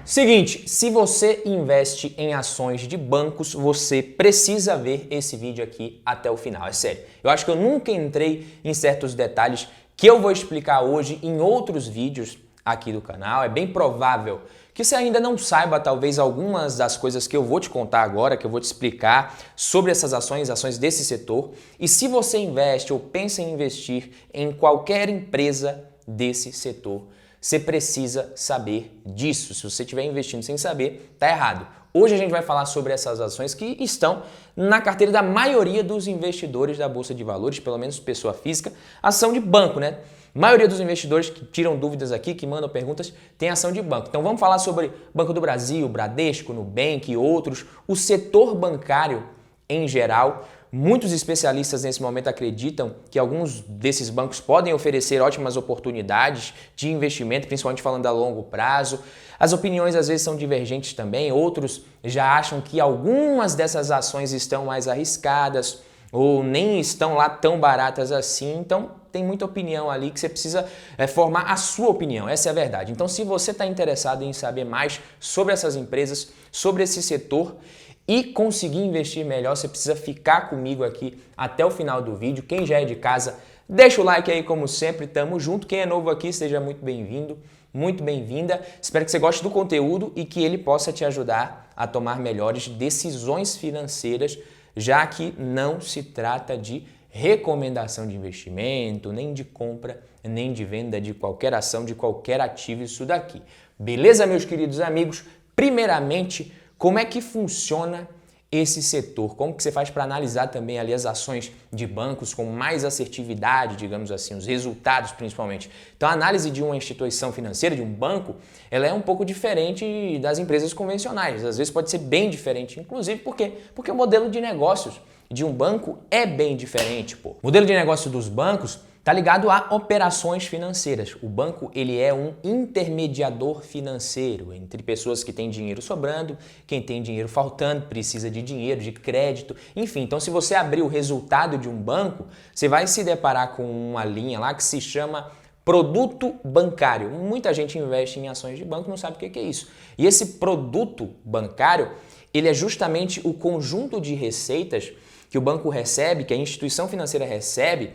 Seguinte, se você investe em ações de bancos, você precisa ver esse vídeo aqui até o final, é sério. Eu acho que eu nunca entrei em certos detalhes que eu vou explicar hoje em outros vídeos aqui do canal. É bem provável que você ainda não saiba talvez algumas das coisas que eu vou te contar agora, que eu vou te explicar sobre essas ações desse setor. E se você investe ou pensa em investir em qualquer empresa desse setor, você precisa saber disso. Se você estiver investindo sem saber, tá errado. Hoje a gente vai falar sobre essas ações que estão na carteira da maioria dos investidores da Bolsa de Valores, pelo menos pessoa física, ação de banco, né? A maioria dos investidores que tiram dúvidas aqui, que mandam perguntas, tem ação de banco. Então vamos falar sobre Banco do Brasil, Bradesco, Nubank e outros, o setor bancário em geral. Muitos especialistas nesse momento acreditam que alguns desses bancos podem oferecer ótimas oportunidades de investimento, principalmente falando a longo prazo. As opiniões às vezes são divergentes também, outros já acham que algumas dessas ações estão mais arriscadas ou nem estão lá tão baratas assim. Então tem muita opinião ali que você precisa formar a sua opinião, essa é a verdade. Então se você está interessado em saber mais sobre essas empresas, sobre esse setor, e conseguir investir melhor, você precisa ficar comigo aqui até o final do vídeo. Quem já é de casa, deixa o like aí como sempre, tamo junto. Quem é novo aqui, seja muito bem-vindo, muito bem-vinda. Espero que você goste do conteúdo e que ele possa te ajudar a tomar melhores decisões financeiras, já que não se trata de recomendação de investimento, nem de compra, nem de venda de qualquer ação, de qualquer ativo, isso daqui. Beleza, meus queridos amigos? Primeiramente, como é que funciona esse setor? Como que você faz para analisar também ali as ações de bancos com mais assertividade, digamos assim, os resultados principalmente? Então a análise de uma instituição financeira, de um banco, ela é um pouco diferente das empresas convencionais. Às vezes pode ser bem diferente, inclusive por quê? Porque o modelo de negócios de um banco é bem diferente, pô. O modelo de negócio dos bancos está ligado a operações financeiras. O banco ele é um intermediador financeiro entre pessoas que têm dinheiro sobrando, quem tem dinheiro faltando, precisa de dinheiro, de crédito, enfim. Então se você abrir o resultado de um banco, você vai se deparar com uma linha lá que se chama produto bancário. Muita gente investe em ações de banco e não sabe o que é isso. E esse produto bancário, ele é justamente o conjunto de receitas que o banco recebe, que a instituição financeira recebe,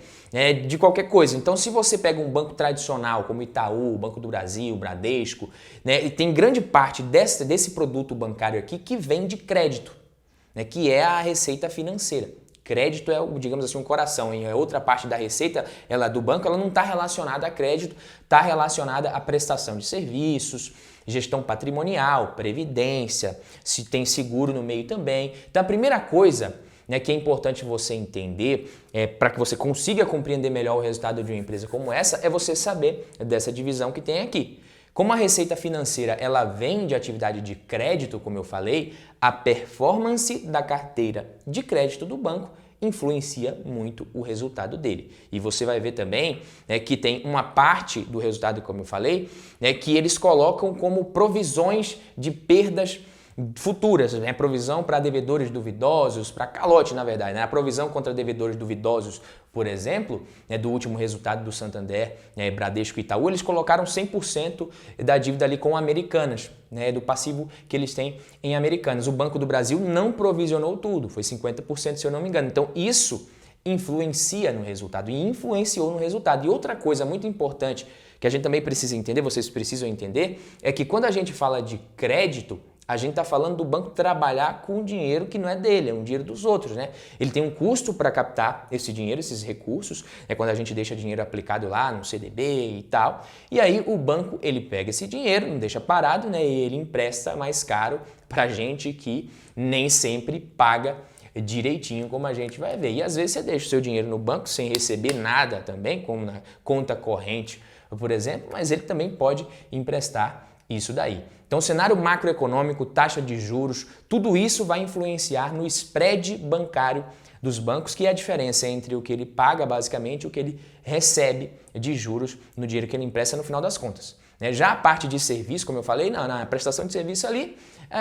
de qualquer coisa. Então, se você pega um banco tradicional, como Itaú, Banco do Brasil, Bradesco, e tem grande parte desse produto bancário aqui que vem de crédito, que é a receita financeira. Crédito é, digamos assim, um coração. E a outra parte da receita do banco, ela não está relacionada a crédito, está relacionada à prestação de serviços, gestão patrimonial, previdência, se tem seguro no meio também. Então, a primeira coisa que é importante você entender, para que você consiga compreender melhor o resultado de uma empresa como essa, é você saber dessa divisão que tem aqui. Como a receita financeira ela vem de atividade de crédito, como eu falei, a performance da carteira de crédito do banco influencia muito o resultado dele. E você vai ver também que tem uma parte do resultado, como eu falei, que eles colocam como provisões de perdas futuras, provisão para devedores duvidosos, para calote, na verdade, A provisão contra devedores duvidosos, por exemplo, do último resultado do Santander, Bradesco e Itaú, eles colocaram 100% da dívida ali com Americanas, do passivo que eles têm em Americanas. O Banco do Brasil não provisionou tudo, foi 50% se eu não me engano. Então isso influencia no resultado e influenciou no resultado. E outra coisa muito importante que a gente também precisa entender, vocês precisam entender, é que quando a gente fala de crédito, a gente está falando do banco trabalhar com dinheiro que não é dele, é um dinheiro dos outros, Ele tem um custo para captar esse dinheiro, esses recursos, quando a gente deixa dinheiro aplicado lá no CDB e tal. E aí o banco, ele pega esse dinheiro, não deixa parado, e ele empresta mais caro para gente que nem sempre paga direitinho, como a gente vai ver. E às vezes você deixa o seu dinheiro no banco sem receber nada também, como na conta corrente, por exemplo, mas ele também pode emprestar isso daí. Então, cenário macroeconômico, taxa de juros, tudo isso vai influenciar no spread bancário dos bancos, que é a diferença entre o que ele paga basicamente e o que ele recebe de juros no dinheiro que ele empresta no final das contas. né? Já a parte de serviço, como eu falei, na prestação de serviço ali,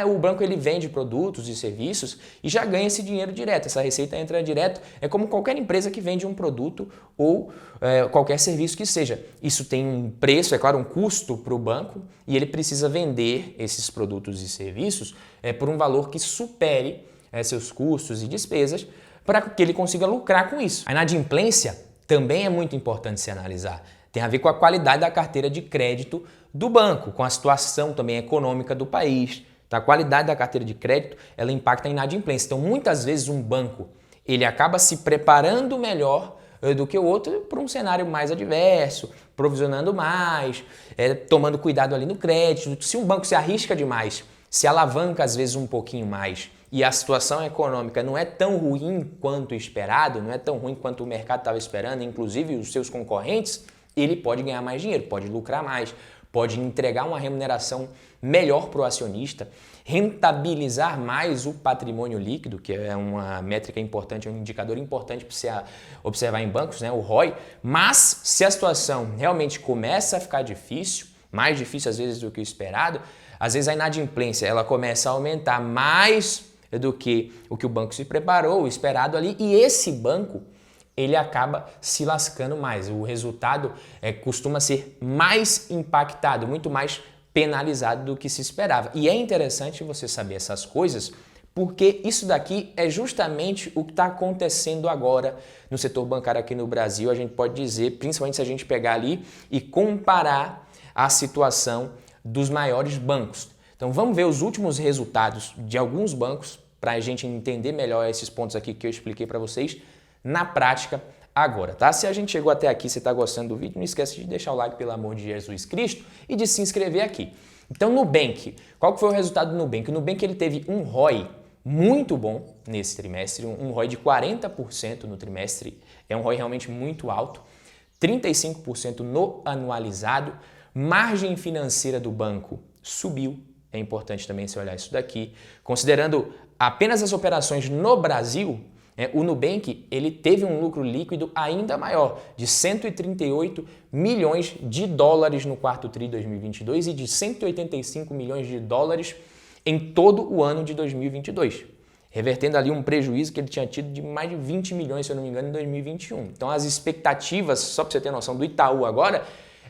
o banco ele vende produtos e serviços e já ganha esse dinheiro direto, essa receita entra direto, é como qualquer empresa que vende um produto ou qualquer serviço que seja. Isso tem um preço, é claro, um custo para o banco e ele precisa vender esses produtos e serviços por um valor que supere seus custos e despesas para que ele consiga lucrar com isso. A inadimplência também é muito importante se analisar. Tem a ver com a qualidade da carteira de crédito do banco, com a situação também econômica do país. A qualidade da carteira de crédito, ela impacta a inadimplência. Então, muitas vezes um banco, ele acaba se preparando melhor do que o outro para um cenário mais adverso, provisionando mais, tomando cuidado ali no crédito. Se um banco se arrisca demais, se alavanca às vezes um pouquinho mais e a situação econômica não é tão ruim quanto esperado, não é tão ruim quanto o mercado estava esperando, inclusive os seus concorrentes, ele pode ganhar mais dinheiro, pode lucrar mais, pode entregar uma remuneração melhor para o acionista, rentabilizar mais o patrimônio líquido, que é uma métrica importante, um indicador importante para você observar em bancos, né, o ROI. Mas se a situação realmente começa a ficar difícil, mais difícil às vezes do que o esperado, às vezes a inadimplência ela começa a aumentar mais do que o banco se preparou, o esperado ali, e esse banco ele acaba se lascando mais. O resultado costuma ser mais impactado, muito mais penalizado do que se esperava. E é interessante você saber essas coisas, porque isso daqui é justamente o que está acontecendo agora no setor bancário aqui no Brasil. A gente pode dizer, principalmente se a gente pegar ali e comparar a situação dos maiores bancos. Então vamos ver os últimos resultados de alguns bancos para a gente entender melhor esses pontos aqui que eu expliquei para vocês na prática agora, tá? Se a gente chegou até aqui, você está gostando do vídeo, não esquece de deixar o like, pelo amor de Jesus Cristo, e de se inscrever aqui. Então, Nubank, qual que foi o resultado do Nubank? O Nubank ele teve um ROI muito bom nesse trimestre, um ROI de 40% no trimestre, é um ROI realmente muito alto, 35% no anualizado, margem financeira do banco subiu, é importante também você olhar isso daqui, considerando apenas as operações no Brasil, o Nubank ele teve um lucro líquido ainda maior, de 138 milhões de dólares no quarto tri de 2022 e de 185 milhões de dólares em todo o ano de 2022, revertendo ali um prejuízo que ele tinha tido de mais de 20 milhões, se eu não me engano, em 2021. Então as expectativas, só para você ter noção, do Itaú agora,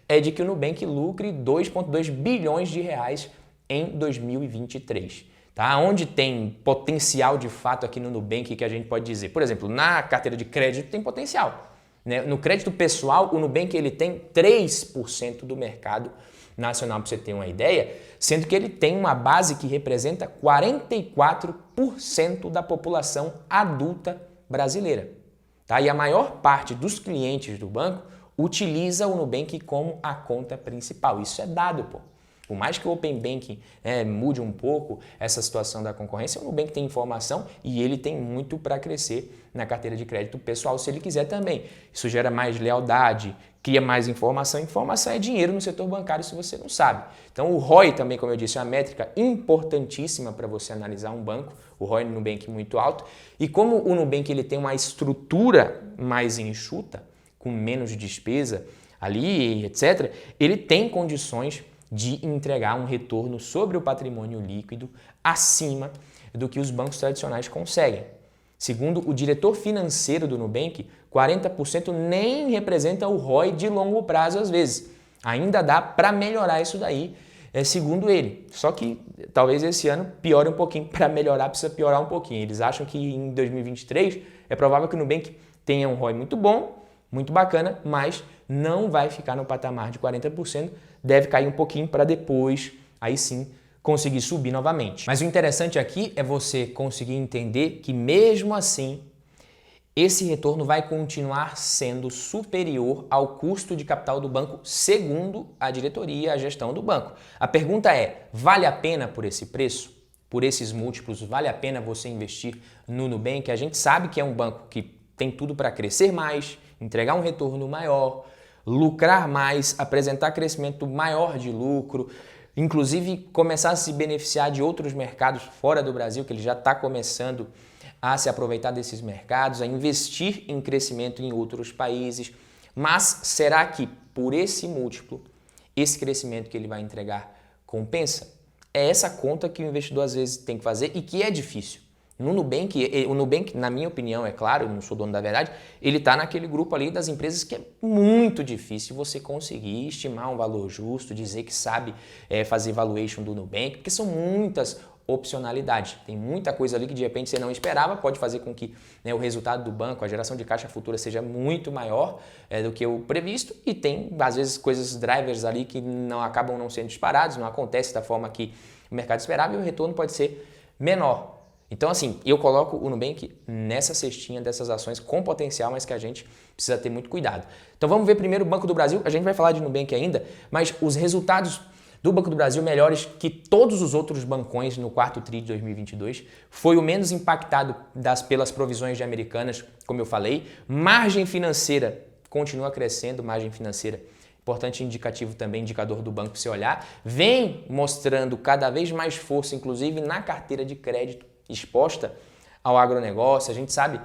é de que o Nubank lucre 2,2 bilhões de reais em 2023. Tá? Onde tem potencial de fato aqui no Nubank que a gente pode dizer? Por exemplo, na carteira de crédito tem potencial. Né? No crédito pessoal, o Nubank ele tem 3% do mercado nacional, para você ter uma ideia, sendo que ele tem uma base que representa 44% da população adulta brasileira. Tá? E a maior parte dos clientes do banco utiliza o Nubank como a conta principal. Isso é dado, pô. Por mais que o Open Banking mude um pouco essa situação da concorrência, o Nubank tem informação e ele tem muito para crescer na carteira de crédito pessoal, se ele quiser também. Isso gera mais lealdade, cria mais informação. Informação é dinheiro no setor bancário se você não sabe. Então o ROI também, como eu disse, é uma métrica importantíssima para você analisar um banco. O ROI no Nubank é muito alto. E como o Nubank ele tem uma estrutura mais enxuta, com menos despesa ali, etc., ele tem condições de entregar um retorno sobre o patrimônio líquido acima do que os bancos tradicionais conseguem. Segundo o diretor financeiro do Nubank, 40% nem representa o ROI de longo prazo às vezes. Ainda dá para melhorar isso daí, segundo ele. Só que talvez esse ano piore um pouquinho. Para melhorar precisa piorar um pouquinho. Eles acham que em 2023 é provável que o Nubank tenha um ROI muito bom, muito bacana, mas não vai ficar no patamar de 40%, deve cair um pouquinho para depois, aí sim, conseguir subir novamente. Mas o interessante aqui é você conseguir entender que mesmo assim, esse retorno vai continuar sendo superior ao custo de capital do banco, segundo a diretoria e a gestão do banco. A pergunta é, vale a pena por esse preço? Por esses múltiplos, vale a pena você investir no Nubank? A gente sabe que é um banco que tem tudo para crescer mais, entregar um retorno maior, lucrar mais, apresentar crescimento maior de lucro, inclusive começar a se beneficiar de outros mercados fora do Brasil, que ele já está começando a se aproveitar desses mercados, a investir em crescimento em outros países. Mas será que por esse múltiplo esse crescimento que ele vai entregar compensa? É essa conta que o investidor às vezes tem que fazer e que é difícil. No Nubank, o Nubank, na minha opinião, é claro, eu não sou dono da verdade, ele está naquele grupo ali das empresas que é muito difícil você conseguir estimar um valor justo, dizer que sabe fazer valuation do Nubank, porque são muitas opcionalidades. Tem muita coisa ali que de repente você não esperava, pode fazer com que o resultado do banco, a geração de caixa futura seja muito maior do que o previsto e tem, às vezes, coisas drivers ali que acabam não sendo disparados, não acontece da forma que o mercado esperava e o retorno pode ser menor. Então, assim, eu coloco o Nubank nessa cestinha dessas ações com potencial, mas que a gente precisa ter muito cuidado. Então, vamos ver primeiro o Banco do Brasil. A gente vai falar de Nubank ainda, mas os resultados do Banco do Brasil melhores que todos os outros bancões no quarto tri de 2022. Foi o menos impactado pelas provisões de Americanas, como eu falei. Margem financeira continua crescendo, margem financeira importante indicativo também, indicador do banco, se olhar, vem mostrando cada vez mais força, inclusive na carteira de crédito exposta ao agronegócio. A gente sabe,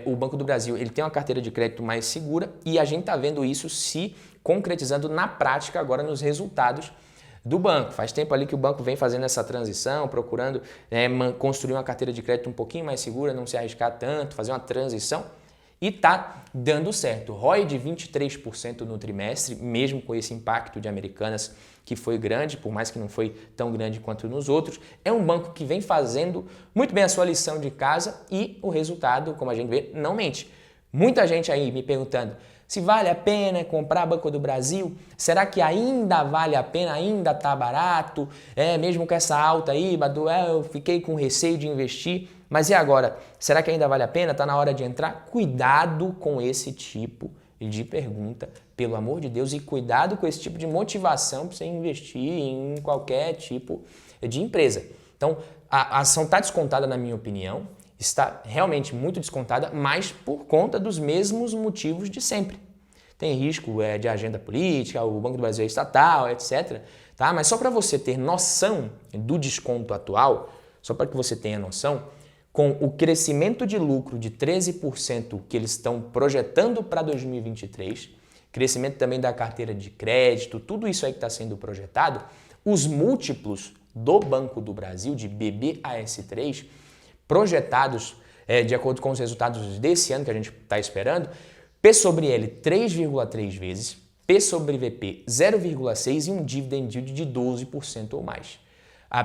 o Banco do Brasil ele tem uma carteira de crédito mais segura e a gente está vendo isso se concretizando na prática agora nos resultados do banco. Faz tempo ali que o banco vem fazendo essa transição, procurando construir uma carteira de crédito um pouquinho mais segura, não se arriscar tanto, fazer uma transição. E está dando certo. ROI de 23% no trimestre, mesmo com esse impacto de Americanas que foi grande, por mais que não foi tão grande quanto nos outros. É um banco que vem fazendo muito bem a sua lição de casa e o resultado, como a gente vê, não mente. Muita gente aí me perguntando se vale a pena comprar Banco do Brasil, será que ainda vale a pena, ainda está barato, mesmo com essa alta aí, Badu, eu fiquei com receio de investir. Mas e agora? Será que ainda vale a pena? Está na hora de entrar? Cuidado com esse tipo de pergunta, pelo amor de Deus, e cuidado com esse tipo de motivação para você investir em qualquer tipo de empresa. Então, a ação está descontada, na minha opinião, está realmente muito descontada, mas por conta dos mesmos motivos de sempre. Tem risco de agenda política, o Banco do Brasil é estatal, etc. Tá? Mas só para você ter noção do desconto atual, só para que você tenha noção, com o crescimento de lucro de 13% que eles estão projetando para 2023, crescimento também da carteira de crédito, tudo isso aí que está sendo projetado, os múltiplos do Banco do Brasil, de BBAS3, projetados de acordo com os resultados desse ano que a gente está esperando, P sobre L 3,3 vezes, P sobre VP 0,6 e um dividend yield de 12% ou mais. A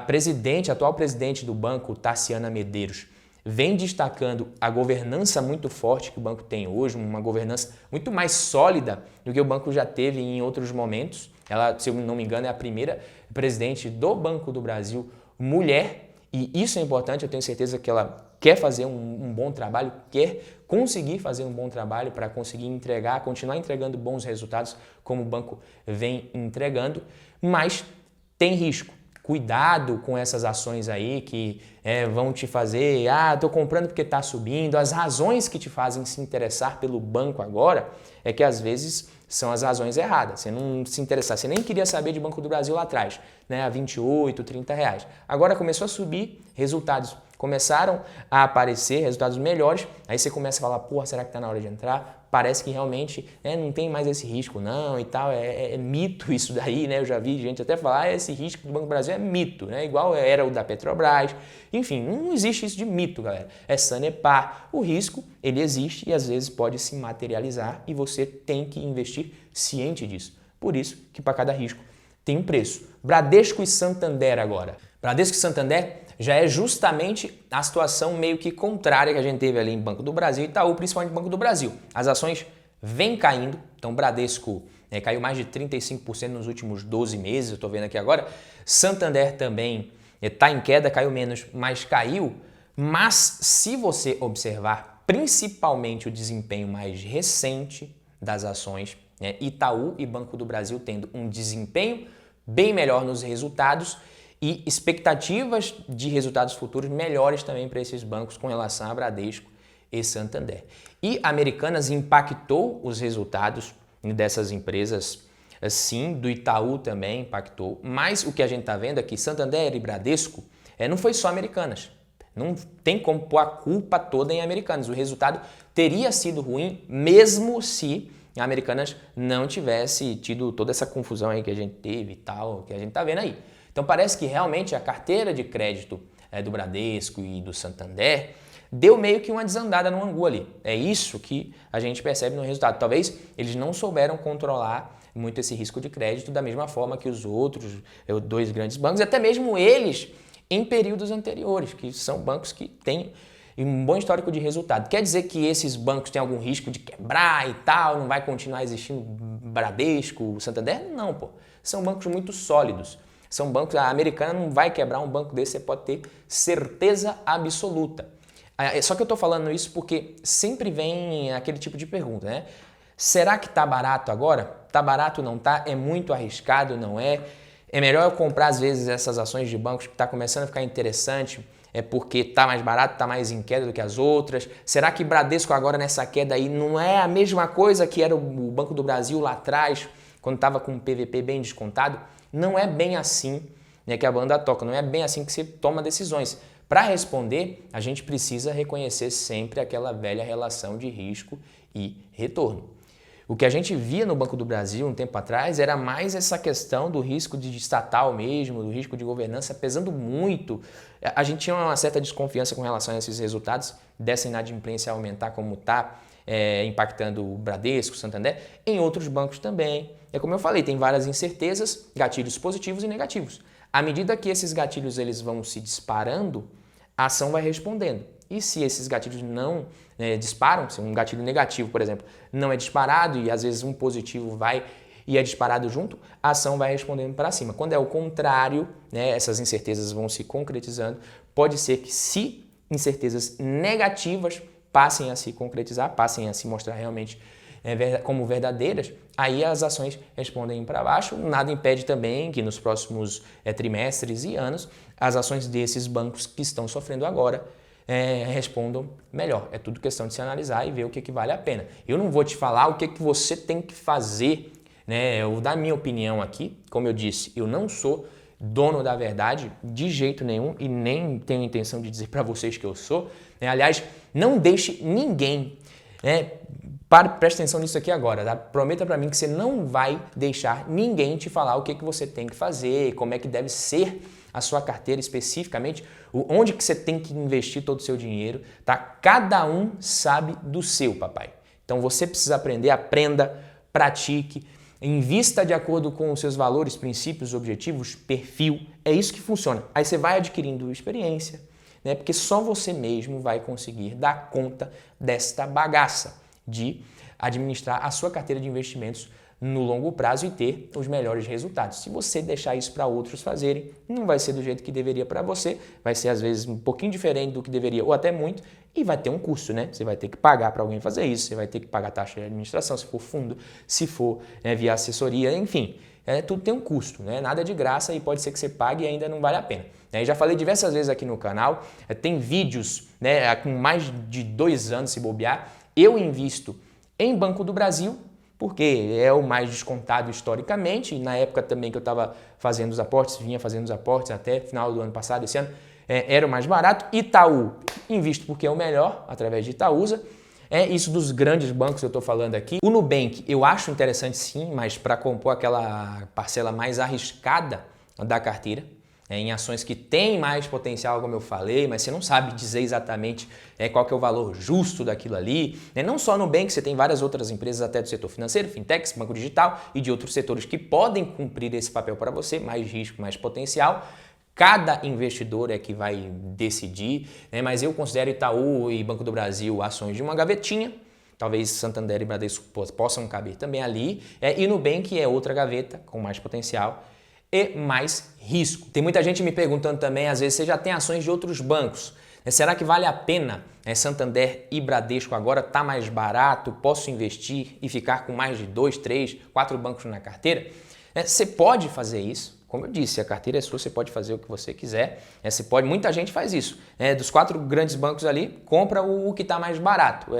atual presidente do banco, Tarciana Medeiros, vem destacando a governança muito forte que o banco tem hoje, uma governança muito mais sólida do que o banco já teve em outros momentos. Ela, se eu não me engano, é a primeira presidente do Banco do Brasil mulher, e isso é importante, eu tenho certeza que ela quer fazer um bom trabalho, quer conseguir fazer um bom trabalho para conseguir continuar entregando bons resultados como o banco vem entregando, mas tem risco. Cuidado com essas ações aí que vão te fazer, estou comprando porque está subindo. As razões que te fazem se interessar pelo banco agora é que às vezes são as razões erradas. Você não se interessar, você nem queria saber de Banco do Brasil lá atrás, a 28, 30 reais. Agora começou a subir, resultados começaram a aparecer, resultados melhores, aí você começa a falar, porra, será que está na hora de entrar? Parece que realmente não tem mais esse risco não e tal, é mito isso daí, eu já vi gente até falar, esse risco do Banco do Brasil é mito, igual era o da Petrobras, enfim, não existe isso de mito, galera, é Sanepar, o risco, ele existe e às vezes pode se materializar e você tem que investir ciente disso, por isso que para cada risco tem um preço. Bradesco e Santander agora. Bradesco e Santander já é justamente a situação meio que contrária que a gente teve ali em Banco do Brasil e Itaú, principalmente Banco do Brasil. As ações vêm caindo, então Bradesco caiu mais de 35% nos últimos 12 meses, eu estou vendo aqui agora. Santander também está em queda, caiu menos, mas caiu. Mas se você observar principalmente o desempenho mais recente das ações, Itaú e Banco do Brasil tendo um desempenho bem melhor nos resultados e expectativas de resultados futuros melhores também para esses bancos com relação a Bradesco e Santander. E Americanas impactou os resultados dessas empresas, sim, do Itaú também impactou, mas o que a gente está vendo aqui, Santander e Bradesco, não foi só Americanas. Não tem como pôr a culpa toda em Americanas. O resultado teria sido ruim mesmo se a Americanas não tivesse tido toda essa confusão aí que a gente teve e tal, que a gente tá vendo aí. Então parece que realmente a carteira de crédito do Bradesco e do Santander deu meio que uma desandada no angu ali. É isso que a gente percebe no resultado. Talvez eles não souberam controlar muito esse risco de crédito da mesma forma que os outros dois grandes bancos, e até mesmo eles em períodos anteriores, que são bancos que têm um bom histórico de resultado. Quer dizer que esses bancos têm algum risco de quebrar e tal, não vai continuar existindo Bradesco, Santander? Não, pô. São bancos muito sólidos. São bancos, a Americana não vai quebrar um banco desse, você pode ter certeza absoluta. Só que eu estou falando isso porque sempre vem aquele tipo de pergunta, né? Será que tá barato agora? Tá barato, não tá? É muito arriscado, não é? É melhor eu comprar às vezes essas ações de bancos que está começando a ficar interessante, é porque tá mais barato, tá mais em queda do que as outras? Será que Bradesco agora nessa queda aí não é a mesma coisa que era o Banco do Brasil lá atrás, quando estava com o PVP bem descontado? Não é bem assim, né, que a banda toca, não é bem assim que você toma decisões. Para responder, a gente precisa reconhecer sempre aquela velha relação de risco e retorno. O que a gente via no Banco do Brasil um tempo atrás era mais essa questão do risco de estatal mesmo, do risco de governança pesando muito. A gente tinha uma certa desconfiança com relação a esses resultados, dessa inadimplência aumentar como está impactando o Bradesco, o Santander, em outros bancos também. É como eu falei, tem várias incertezas, gatilhos positivos e negativos. À medida que esses gatilhos eles vão se disparando, a ação vai respondendo. E se esses gatilhos não disparam, se um gatilho negativo, por exemplo, não é disparado e às vezes um positivo vai e é disparado junto, a ação vai respondendo para cima. Quando é o contrário, né, essas incertezas vão se concretizando, pode ser que se incertezas negativas passem a se concretizar, passem a se mostrar realmente como verdadeiras, aí as ações respondem para baixo. Nada impede também que nos próximos trimestres e anos as ações desses bancos que estão sofrendo agora respondam melhor. É tudo questão de se analisar e ver o que vale a pena. Eu não vou te falar o que você tem que fazer, né? Eu vou dar minha opinião aqui. Como eu disse, eu não sou dono da verdade de jeito nenhum e nem tenho intenção de dizer para vocês que eu sou. Aliás, não deixe ninguém... Preste atenção nisso aqui agora, tá? Prometa para mim que você não vai deixar ninguém te falar o que você tem que fazer, como é que deve ser a sua carteira especificamente, onde que você tem que investir todo o seu dinheiro, tá? Cada um sabe do seu, papai. Então você precisa aprender, aprenda, pratique, invista de acordo com os seus valores, princípios, objetivos, perfil. É isso que funciona. Aí você vai adquirindo experiência, né? Porque só você mesmo vai conseguir dar conta desta bagaça de administrar a sua carteira de investimentos no longo prazo e ter os melhores resultados. Se você deixar isso para outros fazerem, não vai ser do jeito que deveria para você, vai ser às vezes um pouquinho diferente do que deveria ou até muito, e vai ter um custo, né? Você vai ter que pagar para alguém fazer isso, você vai ter que pagar taxa de administração, se for fundo, se for via assessoria, enfim, tudo tem um custo, né? Nada é de graça e pode ser que você pague e ainda não vale a pena. Já falei diversas vezes aqui no canal, tem vídeos com mais de 2 anos se bobear. Eu invisto em Banco do Brasil, porque é o mais descontado historicamente, e na época também que eu estava fazendo os aportes, vinha fazendo os aportes até final do ano passado, esse ano, era o mais barato. Itaú, invisto porque é o melhor, através de Itaúsa. Isso dos grandes bancos eu estou falando aqui. O Nubank eu acho interessante sim, mas para compor aquela parcela mais arriscada da carteira, em ações que têm mais potencial, como eu falei, mas você não sabe dizer exatamente qual que é o valor justo daquilo ali. Não só no Nubank, você tem várias outras empresas até do setor financeiro, fintechs, banco digital e de outros setores que podem cumprir esse papel para você, mais risco, mais potencial. Cada investidor é que vai decidir, mas eu considero Itaú e Banco do Brasil ações de uma gavetinha. Talvez Santander e Bradesco possam caber também ali. E Nubank é outra gaveta com mais potencial e mais risco. Tem muita gente me perguntando também, às vezes, você já tem ações de outros bancos. Será que vale a pena Santander e Bradesco agora tá mais barato? Posso investir e ficar com mais de 2, 3, 4 bancos na carteira? Você pode fazer isso. Como eu disse, a carteira é sua, você pode fazer o que você quiser. Muita gente faz isso. Dos 4 grandes bancos ali, compra o que está mais barato.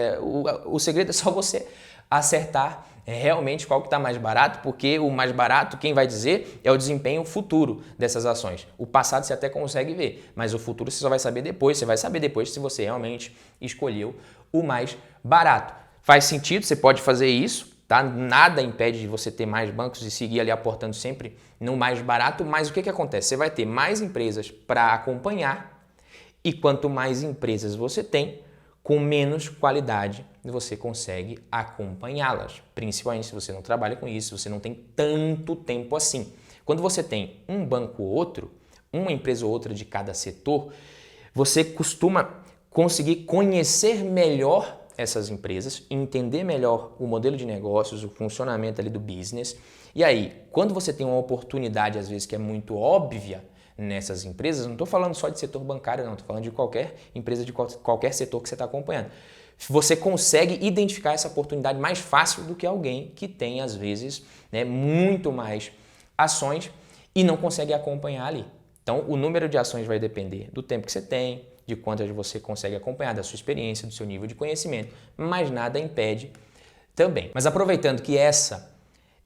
O segredo é só você acertar realmente qual que está mais barato, porque o mais barato, quem vai dizer, é o desempenho futuro dessas ações. O passado você até consegue ver, mas o futuro você só vai saber depois. Você vai saber depois se você realmente escolheu o mais barato. Faz sentido, você pode fazer isso. tá? Nada impede de você ter mais bancos e seguir ali aportando sempre no mais barato, mas o que acontece? Você vai ter mais empresas para acompanhar e quanto mais empresas você tem, com menos qualidade você consegue acompanhá-las, principalmente se você não trabalha com isso, você não tem tanto tempo assim. Quando você tem um banco ou outro, uma empresa ou outra de cada setor, você costuma conseguir conhecer melhor essas empresas, entender melhor o modelo de negócios, o funcionamento ali do business. E aí, quando você tem uma oportunidade, às vezes, que é muito óbvia nessas empresas, não estou falando só de setor bancário, não, estou falando de qualquer empresa, de qualquer setor que você está acompanhando. Você consegue identificar essa oportunidade mais fácil do que alguém que tem, às vezes, né, muito mais ações e não consegue acompanhar ali. Então, o número de ações vai depender do tempo que você tem, de quantas você consegue acompanhar, da sua experiência, do seu nível de conhecimento, mas nada impede também. Mas aproveitando que essa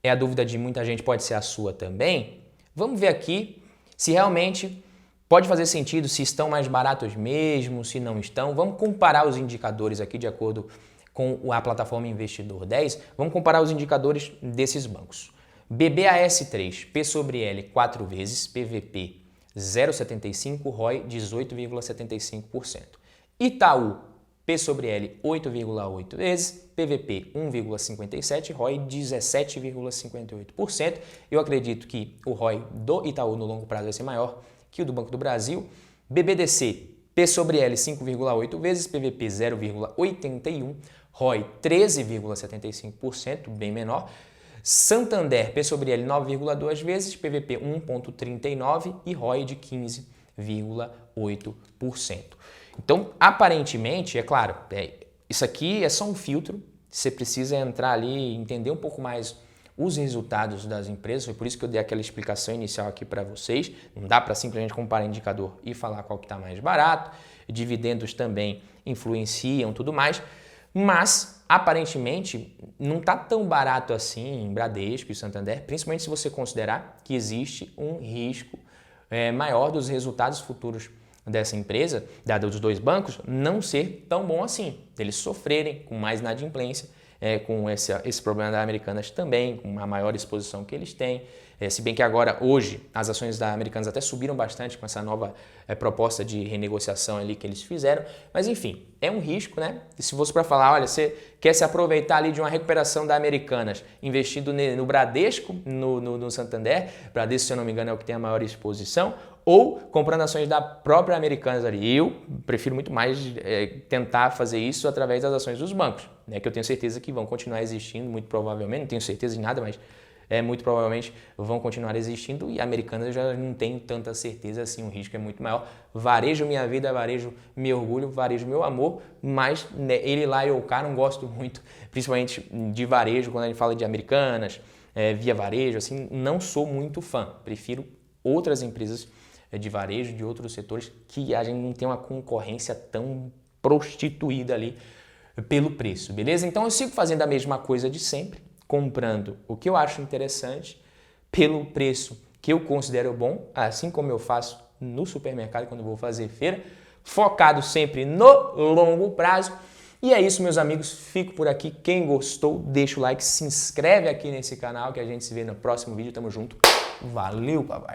é a dúvida de muita gente, pode ser a sua também, vamos ver aqui se realmente pode fazer sentido, se estão mais baratos mesmo, se não estão. Vamos comparar os indicadores aqui de acordo com a plataforma Investidor 10. Vamos comparar os indicadores desses bancos. BBAS3, P sobre L 4 vezes, PVP 0,75, ROI 18,75%. Itaú, P sobre L 8,8 vezes, PVP 1,57, ROI 17,58%. Eu acredito que o ROI do Itaú no longo prazo vai ser maior que o do Banco do Brasil. BBDC, P sobre L 5,8 vezes, PVP 0,81, ROI 13,75%, bem menor. Santander, P sobre L 9,2 vezes, PVP 1,39 e ROI de 15,8%. Então, aparentemente, é claro, isso aqui é só um filtro, você precisa entrar ali e entender um pouco mais os resultados das empresas, foi por isso que eu dei aquela explicação inicial aqui para vocês. Não dá para simplesmente comparar indicador e falar qual que está mais barato, dividendos também influenciam tudo mais, mas aparentemente não está tão barato assim em Bradesco e Santander, principalmente se você considerar que existe um risco maior dos resultados futuros dessa empresa, dos dois bancos, não ser tão bom assim, eles sofrerem com mais inadimplência, com esse problema da Americanas também, com a maior exposição que eles têm, se bem que agora, hoje, as ações da Americanas até subiram bastante com essa nova proposta de renegociação ali que eles fizeram, mas enfim, é um risco, né? E se fosse para falar, olha, você quer se aproveitar ali de uma recuperação da Americanas, investindo no Bradesco, no Santander, Bradesco, se eu não me engano, é o que tem a maior exposição, ou comprando ações da própria Americanas ali. Eu prefiro muito mais tentar fazer isso através das ações dos bancos, né, que eu tenho certeza que vão continuar existindo, muito provavelmente, não tenho certeza de nada, mas muito provavelmente vão continuar existindo, e a Americanas eu já não tenho tanta certeza assim, o risco é muito maior. Varejo minha vida, varejo meu orgulho, varejo meu amor, mas ele lá eu cá não gosto muito, principalmente de varejo, quando a gente fala de Americanas, Via Varejo, assim, não sou muito fã, prefiro outras empresas de varejo, de outros setores, que a gente não tem uma concorrência tão prostituída ali pelo preço, beleza? Então eu sigo fazendo a mesma coisa de sempre, comprando o que eu acho interessante pelo preço que eu considero bom, assim como eu faço no supermercado quando vou fazer feira, focado sempre no longo prazo. E é isso, meus amigos, fico por aqui. Quem gostou, deixa o like, se inscreve aqui nesse canal que a gente se vê no próximo vídeo. Tamo junto. Valeu, papai!